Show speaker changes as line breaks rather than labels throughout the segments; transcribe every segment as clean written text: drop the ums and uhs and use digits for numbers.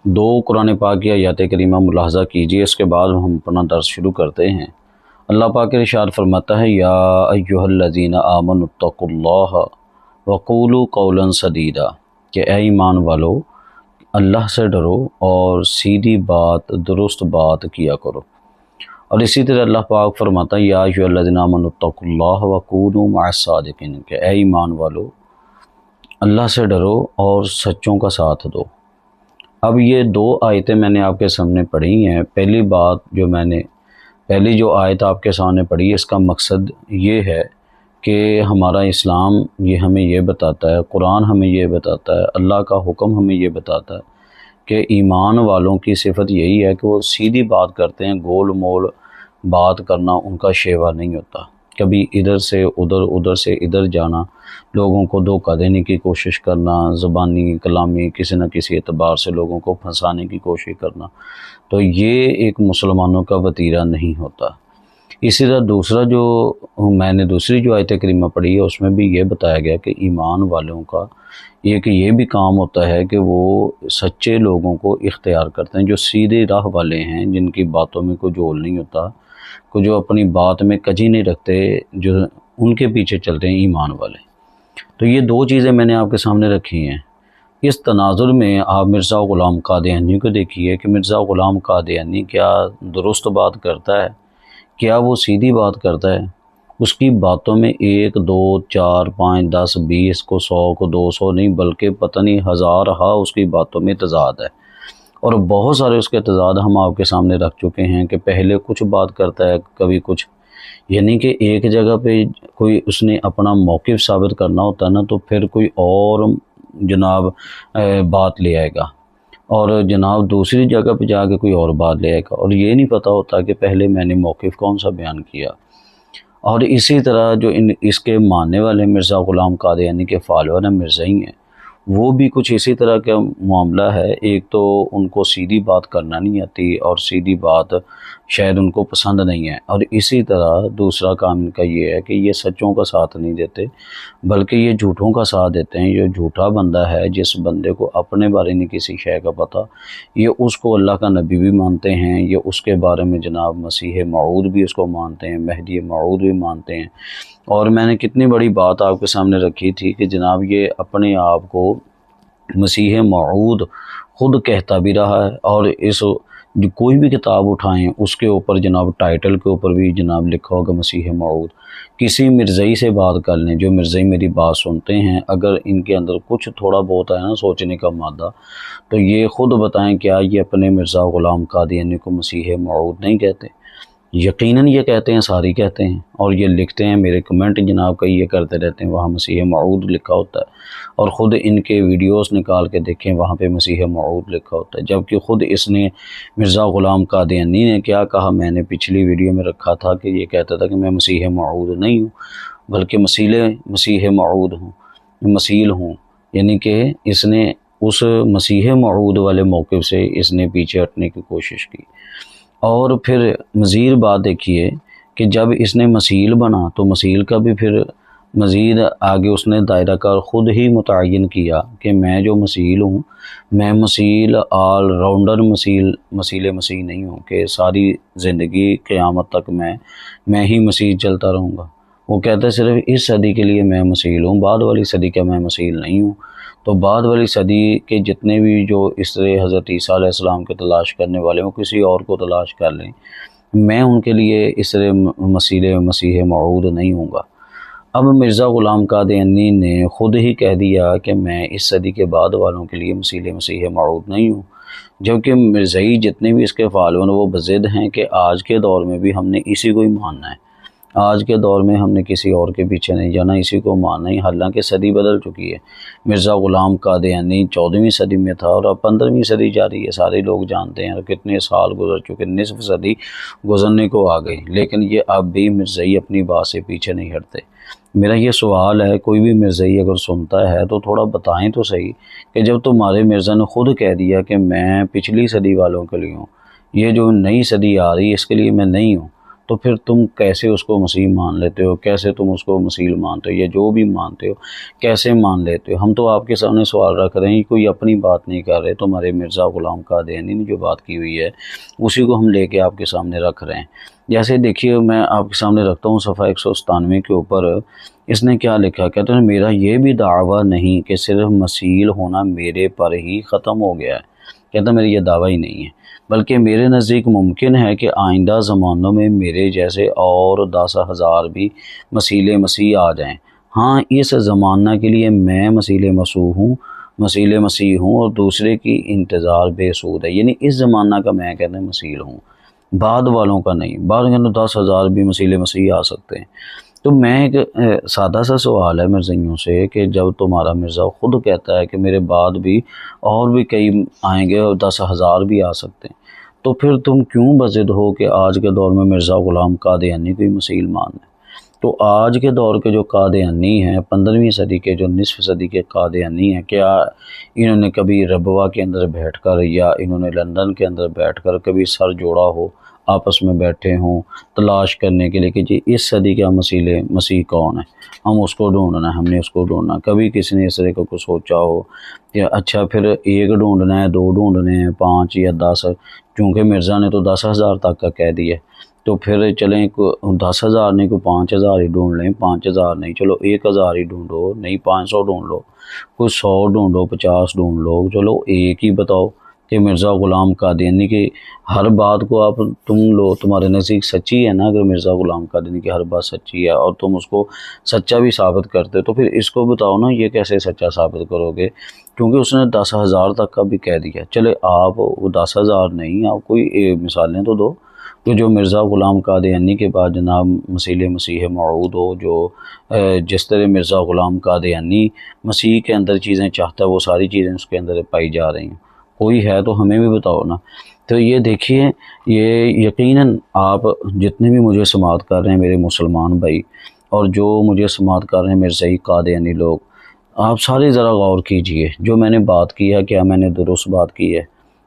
دو قرآن پاک کی آیات کریمہ ملاحظہ کیجیے، اس کے بعد ہم اپنا درس شروع کرتے ہیں۔ اللہ پاک ارشاد فرماتا ہے، یا ایھا الذین آمنوا اتقوا اللہ وقولوا قولا سدیدا، کہ اے ایمان والو اللہ سے ڈرو اور سیدھی بات، درست بات کیا کرو۔ اور اسی طرح اللہ پاک فرماتا ہے، یا ایھا الذین آمنوا اتقوا اللہ وکونوا مع الصادقین، کہ اے ایمان والو اللہ سے ڈرو اور سچوں کا ساتھ دو۔ اب یہ دو آیتیں میں نے آپ کے سامنے پڑھی ہیں۔ پہلی جو آیت آپ کے سامنے پڑھی ہے، اس کا مقصد یہ ہے کہ ہمارا اسلام یہ ہمیں یہ بتاتا ہے، قرآن ہمیں یہ بتاتا ہے، اللہ کا حکم ہمیں یہ بتاتا ہے کہ ایمان والوں کی صفت یہی ہے کہ وہ سیدھی بات کرتے ہیں، گول مول بات کرنا ان کا شیوا نہیں ہوتا، کبھی ادھر سے ادھر، ادھر سے ادھر جانا، لوگوں کو دھوکہ دینے کی کوشش کرنا، زبانی کلامی کسی نہ کسی اعتبار سے لوگوں کو پھنسانے کی کوشش کرنا، تو یہ ایک مسلمانوں کا وتیرہ نہیں ہوتا۔ اسی طرح دوسرا جو میں نے دوسری جو آیت کریمہ پڑھی ہے، اس میں بھی یہ بتایا گیا کہ ایمان والوں کا ایک یہ بھی کام ہوتا ہے کہ وہ سچے لوگوں کو اختیار کرتے ہیں، جو سیدھے راہ والے ہیں، جن کی باتوں میں کوئی جول نہیں ہوتا، جو اپنی بات میں کجی نہیں رکھتے، جو ان کے پیچھے چلتے ہیں ایمان والے۔ تو یہ دو چیزیں میں نے آپ کے سامنے رکھی ہیں۔ اس تناظر میں آپ مرزا غلام قادیانی کو دیکھیے کہ مرزا غلام قادیانی کیا درست بات کرتا ہے، کیا وہ سیدھی بات کرتا ہے؟ اس کی باتوں میں 1 2 4 5 10 20 کو 100 کو 200 نہیں، بلکہ پتہ نہیں ہزارہا اس کی باتوں میں تضاد ہے، اور بہت سارے اس کے تضاد ہم آپ کے سامنے رکھ چکے ہیں کہ پہلے کچھ بات کرتا ہے، کبھی کچھ، یعنی کہ ایک جگہ پہ کوئی اس نے اپنا موقف ثابت کرنا ہوتا ہے نا، تو پھر کوئی اور جناب بات لے آئے گا، اور جناب دوسری جگہ پہ جا کے کوئی اور بات لے آئے گا، اور یہ نہیں پتہ ہوتا کہ پہلے میں نے موقف کون سا بیان کیا۔ اور اسی طرح جو اس کے ماننے والے مرزا غلام قادیانی کے فالوور ہیں، مرزائی ہیں، وہ بھی کچھ اسی طرح کا معاملہ ہے۔ ایک تو ان کو سیدھی بات کرنا نہیں آتی، اور سیدھی بات شاید ان کو پسند نہیں ہے، اور اسی طرح دوسرا کام ان کا یہ ہے کہ یہ سچوں کا ساتھ نہیں دیتے، بلکہ یہ جھوٹوں کا ساتھ دیتے ہیں۔ یہ جھوٹا بندہ ہے، جس بندے کو اپنے بارے میں کسی شے کا پتہ، یہ اس کو اللہ کا نبی بھی مانتے ہیں، یہ اس کے بارے میں جناب مسیح موعود بھی اس کو مانتے ہیں، مہدی موعود بھی مانتے ہیں۔ اور میں نے کتنی بڑی بات آپ کے سامنے رکھی تھی کہ جناب یہ اپنے آپ کو مسیح موعود خود کہتا بھی رہا ہے، اور کوئی بھی کتاب اٹھائیں اس کے اوپر جناب ٹائٹل کے اوپر بھی جناب لکھا ہوگا مسیح موعود۔ کسی مرزائی سے بات کر لیں، جو مرزائی میری بات سنتے ہیں، اگر ان کے اندر کچھ تھوڑا بہت ہے نا سوچنے کا مادہ، تو یہ خود بتائیں کیا یہ اپنے مرزا غلام قادیانی کو مسیح موعود نہیں کہتے؟ یقیناً یہ کہتے ہیں، ساری کہتے ہیں، اور یہ لکھتے ہیں، میرے کمنٹ جناب کئی یہ کرتے رہتے ہیں، وہاں مسیح موعود لکھا ہوتا ہے، اور خود ان کے ویڈیوز نکال کے دیکھیں، وہاں پہ مسیح موعود لکھا ہوتا ہے، جبکہ خود اس نے مرزا غلام قادیانی نے کیا کہا، میں نے پچھلی ویڈیو میں رکھا تھا کہ یہ کہتا تھا کہ میں مسیح موعود نہیں ہوں، بلکہ مسیح موعود ہوں، مسیل ہوں، یعنی کہ اس نے اس مسیح موعود والے موقف سے اس نے پیچھے ہٹنے کی کوشش کی۔ اور پھر مزید بات دیکھیے کہ جب اس نے مسیل بنا تو مسیل کا بھی پھر مزید آگے اس نے دائرہ کار خود ہی متعین کیا کہ میں جو مسیل ہوں، میں مسیل آل راؤنڈر مسیل مسیح نہیں ہوں کہ ساری زندگی قیامت تک میں ہی مسیح چلتا رہوں گا۔ وہ کہتا ہے صرف اس صدی کے لیے میں مسیل ہوں، بعد والی صدی کا میں مسیل نہیں ہوں۔ تو بعد والی صدی کے جتنے بھی جو اس طرح حضرت عیسیٰ علیہ السلام کے تلاش کرنے والے وہ کسی اور کو تلاش کر لیں، میں ان کے لیے اس طرح مسیح موعود نہیں ہوں گا۔ اب مرزا غلام قادیانی نے خود ہی کہہ دیا کہ میں اس صدی کے بعد والوں کے لیے مسیح موعود نہیں ہوں، جبکہ مرزائی جتنے بھی اس کے فالوور وہ بضد ہیں کہ آج کے دور میں بھی ہم نے اسی کو ہی ماننا ہے، آج کے دور میں ہم نے کسی اور کے پیچھے نہیں جانا، اسی کو ماننا ہی، حالانکہ صدی بدل چکی ہے۔ مرزا غلام قادیانی 14ویں صدی میں تھا، اور اب 15ویں صدی جاری ہے، سارے لوگ جانتے ہیں، اور کتنے سال گزر چکے، نصف صدی گزرنے کو آ گئی، لیکن یہ اب بھی مرزائی اپنی بات سے پیچھے نہیں ہٹتے۔ میرا یہ سوال ہے، کوئی بھی مرزائی اگر سنتا ہے تو تھوڑا بتائیں تو صحیح کہ جب تمہارے مرزا نے خود کہہ دیا کہ میں پچھلی صدی والوں کے لیے ہوں، یہ جو نئی صدی آ رہی ہے اس کے لیے میں نہیں ہوں، تو پھر تم کیسے اس کو مسیح مان لیتے ہو؟ کیسے تم اس کو مسیح مانتے ہو یا جو بھی مانتے ہو کیسے مان لیتے ہو؟ ہم تو آپ کے سامنے سوال رکھ رہے ہیں، کوئی اپنی بات نہیں کر رہے، تمہارے مرزا غلام قادیانی نے جو بات کی ہوئی ہے اسی کو ہم لے کے آپ کے سامنے رکھ رہے ہیں۔ جیسے دیکھیے میں آپ کے سامنے رکھتا ہوں صفحہ 197 کے اوپر اس نے کیا لکھا، کہتے ہیں میرا یہ بھی دعویٰ نہیں کہ صرف مسیح ہونا میرے پر ہی ختم ہو گیا ہے، کہتا میرا یہ دعویٰ ہی نہیں ہے، بلکہ میرے نزدیک ممکن ہے کہ آئندہ زمانوں میں میرے جیسے اور 10,000 بھی مسیح آ جائیں۔ ہاں اس زمانہ کے لیے میں مسیح ہوں اور دوسرے کی انتظار بے سود ہے، یعنی اس زمانہ کا میں کہتے ہیں مسیح ہوں، بعد والوں کا نہیں۔ بعد کے 10,000 بھی مسیح آ سکتے ہیں۔ تو میں ایک سادہ سا سوال ہے مرزائیوں سے کہ جب تمہارا مرزا خود کہتا ہے کہ میرے بعد بھی اور بھی کئی آئیں گے اور 10,000 بھی آ سکتے ہیں، تو پھر تم کیوں بضد ہو کہ آج کے دور میں مرزا غلام قادیانی کو مسیح مان ہے؟ تو آج کے دور کے جو قادیانی ہیں، 15ویں صدی کے جو نصف صدی کے قادیانی ہیں، کیا انہوں نے کبھی ربوہ کے اندر بیٹھ کر یا انہوں نے لندن کے اندر بیٹھ کر کبھی سر جوڑا ہو، آپس میں بیٹھے ہوں تلاش کرنے کے لیے کہ جی اس صدی کا مسیح کون ہے، ہم اس کو ڈھونڈنا ہے، ہم نے اس کو ڈھونڈنا؟ کبھی کسی نے اس طرح کو کچھ سوچا ہو کہ اچھا پھر ایک ڈھونڈنا ہے، 2 ڈھونڈنے ہیں، 5 یا 10؟ چونکہ مرزا نے تو 10,000 تک کا کہہ دیا، تو پھر چلیں 10,000 نہیں، کوئی 5,000 ہی ڈھونڈ لیں، 5,000 نہیں چلو 1,000 ہی ڈھونڈو، نہیں 500 ڈھونڈ لو، کوئی 100 ڈھونڈو، 50 ڈھونڈ لو، چلو ایک ہی بتاؤ کہ مرزا غلام قادیانی کی ہر بات کو آپ تمہارے نزدیک سچی ہے نا؟ اگر مرزا غلام قادیانی کی ہر بات سچی ہے اور تم اس کو سچا بھی ثابت کرتے تو پھر اس کو بتاؤ نا یہ کیسے سچا ثابت کرو گے؟ کیونکہ اس نے 10,000 تک کا بھی کہہ دیا۔ چلے آپ وہ 10,000 نہیں، آپ کوئی مثالیں تو دو کہ جو مرزا غلام قادیانی کے بعد جناب مسیح موعود ہو، جو جس طرح مرزا غلام قادیانی مسیح کے اندر چیزیں چاہتا ہے وہ ساری چیزیں اس کے اندر پائی جا رہی ہیں، کوئی ہے تو ہمیں بھی بتاؤ نا۔ تو یہ دیکھیے، یہ یقیناً آپ جتنے بھی مجھے سماعت کر رہے ہیں میرے مسلمان بھائی، اور جو مجھے سماعت کر رہے ہیں مرزائی قادیانی لوگ، آپ سارے ذرا غور کیجئے، جو میں نے بات کی ہے کیا میں نے درست بات کی ہے؟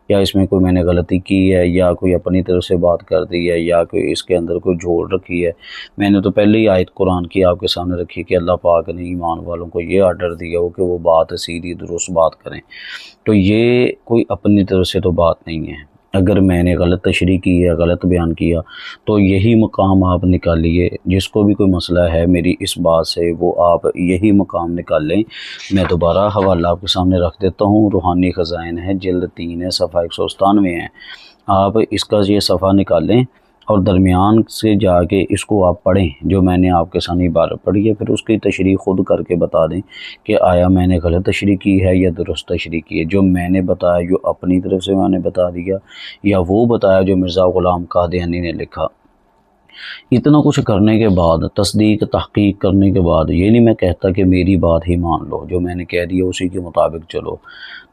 یا اس میں کوئی میں نے غلطی کی ہے، یا کوئی اپنی طرف سے بات کر دی ہے، یا کوئی اس کے اندر کوئی جھوڑ رکھی ہے؟ میں نے تو پہلے ہی آیت قرآن کی آپ کے سامنے رکھی کہ اللہ پاک نے ایمان والوں کو یہ آرڈر دیا ہو کہ وہ بات سیدھی درست بات کریں، تو یہ کوئی اپنی طرف سے تو بات نہیں ہے۔ اگر میں نے غلط تشریح کی ہے، غلط بیان کیا، تو یہی مقام آپ نکالیے، جس کو بھی کوئی مسئلہ ہے میری اس بات سے وہ آپ یہی مقام نکال لیں۔ میں دوبارہ حوالہ آپ کے سامنے رکھ دیتا ہوں، روحانی خزائن ہے، جلد 3 ہے، صفحہ 197 ہے، آپ اس کا یہ صفحہ نکالیں اور درمیان سے جا کے اس کو آپ پڑھیں، جو میں نے آپ کے سامنے عبارت پڑھی ہے، پھر اس کی تشریح خود کر کے بتا دیں کہ آیا میں نے غلط تشریح کی ہے یا درست تشریح کی ہے، جو میں نے بتایا جو اپنی طرف سے میں نے بتا دیا، یا وہ بتایا جو مرزا غلام قادیانی نے لکھا۔ اتنا کچھ کرنے کے بعد، تصدیق تحقیق کرنے کے بعد، یہ نہیں میں کہتا کہ میری بات ہی مان لو، جو میں نے کہہ دیا اسی کے مطابق چلو،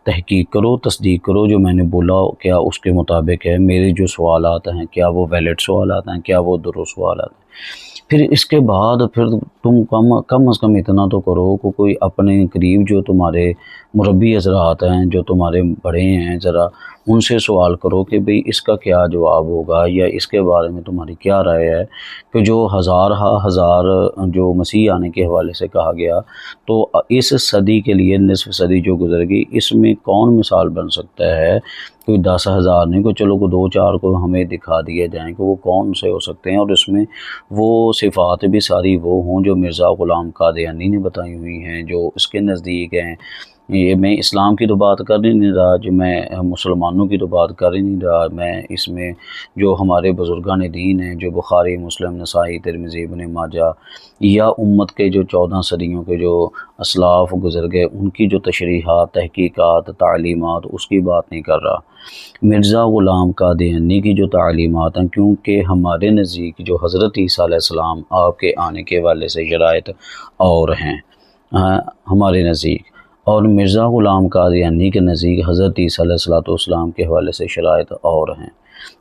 تحقیق کرو، تصدیق کرو، جو میں نے بولا کیا اس کے مطابق ہے، میرے جو سوالات ہیں کیا وہ ویلڈ سوالات ہیں، کیا وہ درست سوالات ہیں۔ پھر اس کے بعد پھر تم کم از کم اتنا تو کرو کہ کوئی اپنے قریب جو تمہارے مربی حضرات ہیں، جو تمہارے بڑے ہیں، ذرا ان سے سوال کرو کہ بھئی اس کا کیا جواب ہوگا، یا اس کے بارے میں تمہاری کیا رائے ہے کہ جو ہزار جو مسیح آنے کے حوالے سے کہا گیا، تو اس صدی کے لیے نصف صدی جو گزر گئی اس میں کون مثال بن سکتا ہے؟ کوئی 10,000 نہیں، کوئی چلو کوئی 2-4 کو ہمیں دکھا دیے جائیں کہ وہ کون سے ہو سکتے ہیں، اور اس میں وہ صفات بھی ساری وہ ہوں جو مرزا غلام قادیانی نے بتائی ہوئی ہیں، جو اس کے نزدیک ہیں۔ یہ میں اسلام کی تو بات کر ہی نہیں رہا، جو میں مسلمانوں کی تو بات کر ہی نہیں رہا، میں اس میں جو ہمارے بزرگان دین ہیں، جو بخاری، مسلم، نسائی، ترمذی، ابن ماجہ، یا امت کے جو 14 صدیوں کے جو اسلاف گزر گئے ان کی جو تشریحات، تحقیقات، تعلیمات، اس کی بات نہیں کر رہا۔ مرزا غلام قادیانی کی جو تعلیمات ہیں، کیونکہ ہمارے نزدیک جو حضرت عیسیٰ علیہ السلام آپ کے آنے کے حوالے سے شرائط اور ہیں ہمارے نزدیک، اور مرزا غلام قادیانی کے نزدیک حضرت عیسیٰ علیہ السلام کے حوالے سے شرائط اور ہیں۔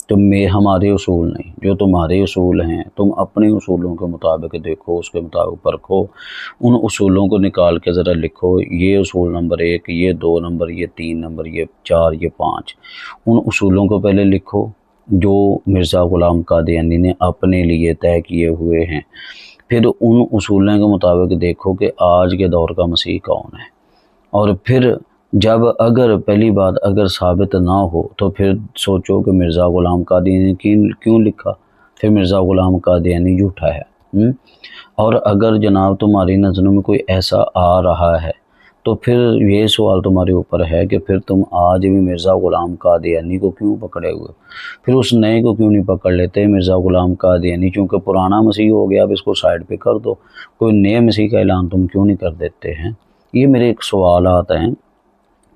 تو ہمارے اصول نہیں، جو تمہارے اصول ہیں تم اپنے اصولوں کے مطابق دیکھو، اس کے مطابق پرکھو، ان اصولوں کو نکال کے ذرا لکھو، یہ اصول نمبر 1، یہ 2 نمبر، یہ 3 نمبر، یہ 4، یہ 5، ان اصولوں کو پہلے لکھو، جو مرزا غلام قادیانی نے اپنے لیے طے کیے ہوئے ہیں، پھر ان اصولوں کے مطابق دیکھو کہ آج کے دور کا مسیح کون ہے، اور پھر جب اگر پہلی بات اگر ثابت نہ ہو تو پھر سوچو کہ مرزا غلام قادیانی نے کیوں لکھا، پھر مرزا غلام قادیانی جھوٹا ہے۔ اور اگر جناب تمہاری نظروں میں کوئی ایسا آ رہا ہے تو پھر یہ سوال تمہارے اوپر ہے کہ پھر تم آج بھی مرزا غلام قادیانی کو کیوں پکڑے ہوئے، پھر اس نئے کو کیوں نہیں پکڑ لیتے؟ مرزا غلام قادیانی چونکہ پرانا مسیح ہو گیا، اب اس کو سائڈ پہ کر دو، کوئی نئے مسیح کا اعلان تم کیوں نہیں کر دیتے ہیں؟ یہ میرے ایک سوالات ہیں،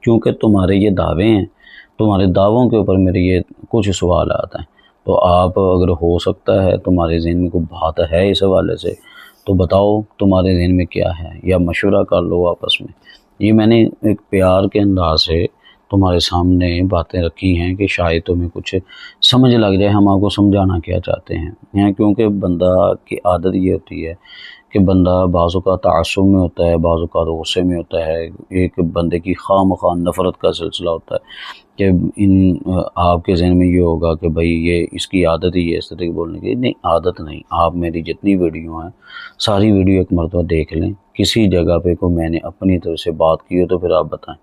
کیونکہ تمہارے یہ دعوے ہیں، تمہارے دعووں کے اوپر میرے یہ کچھ سوالات ہیں، تو آپ اگر ہو سکتا ہے تمہارے ذہن میں کوئی بات ہے اس حوالے سے تو بتاؤ تمہارے ذہن میں کیا ہے، یا مشورہ کر لو آپس میں۔ یہ میں نے ایک پیار کے انداز سے تمہارے سامنے باتیں رکھی ہیں کہ شاید تمہیں کچھ سمجھ لگ جائے ہم آپ کو سمجھانا کیا چاہتے ہیں، کیونکہ بندہ کی عادت یہ ہوتی ہے کہ بندہ بعض اوقات تعصب میں ہوتا ہے، بعض اوقات غصے میں ہوتا ہے، ایک بندے کی خواہ مخواہ نفرت کا سلسلہ ہوتا ہے کہ آپ کے ذہن میں یہ ہوگا کہ بھئی یہ اس کی عادت ہی ہے اس طرح بولنے کی۔ نہیں، عادت نہیں، آپ میری جتنی ویڈیو ہیں ساری ویڈیو ایک مرتبہ دیکھ لیں، کسی جگہ پہ کو میں نے اپنی طرف سے بات کی ہو تو پھر آپ بتائیں،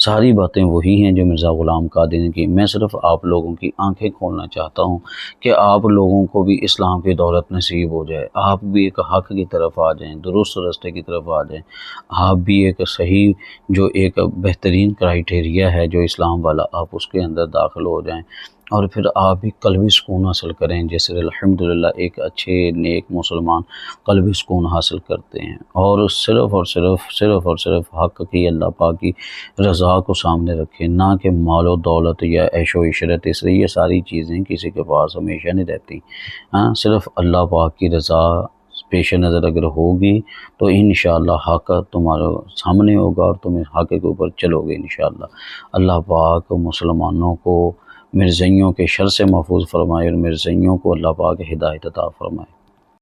ساری باتیں وہی ہیں جو مرزا غلام قادیانی کی۔ میں صرف آپ لوگوں کی آنکھیں کھولنا چاہتا ہوں کہ آپ لوگوں کو بھی اسلام کی دولت نصیب ہو جائے، آپ بھی ایک حق کی طرف آ جائیں، درست راستے کی طرف آ جائیں، آپ بھی ایک صحیح جو ایک بہترین کرائیٹیریا ہے جو اسلام والا، آپ اس کے اندر داخل ہو جائیں، اور پھر آپ بھی قلبی سکون حاصل کریں، جیسے الحمدللہ ایک اچھے نیک مسلمان قلبی سکون حاصل کرتے ہیں، اور صرف اور صرف حق کی اللہ پاک کی رضا کو سامنے رکھیں، نہ کہ مال و دولت یا عیش و عشرت، اس لیے یہ ساری چیزیں کسی کے پاس ہمیشہ نہیں رہتی۔ صرف اللہ پاک کی رضا پیش نظر اگر ہوگی تو انشاءاللہ حق تمہارے سامنے ہوگا اور تم حق کے اوپر چلو گے انشاءاللہ۔ اللہ پاک مسلمانوں کو مرزائیوں کے شر سے محفوظ فرمائے اور مرزائیوں کو اللہ پاک ہدایت عطا فرمائے۔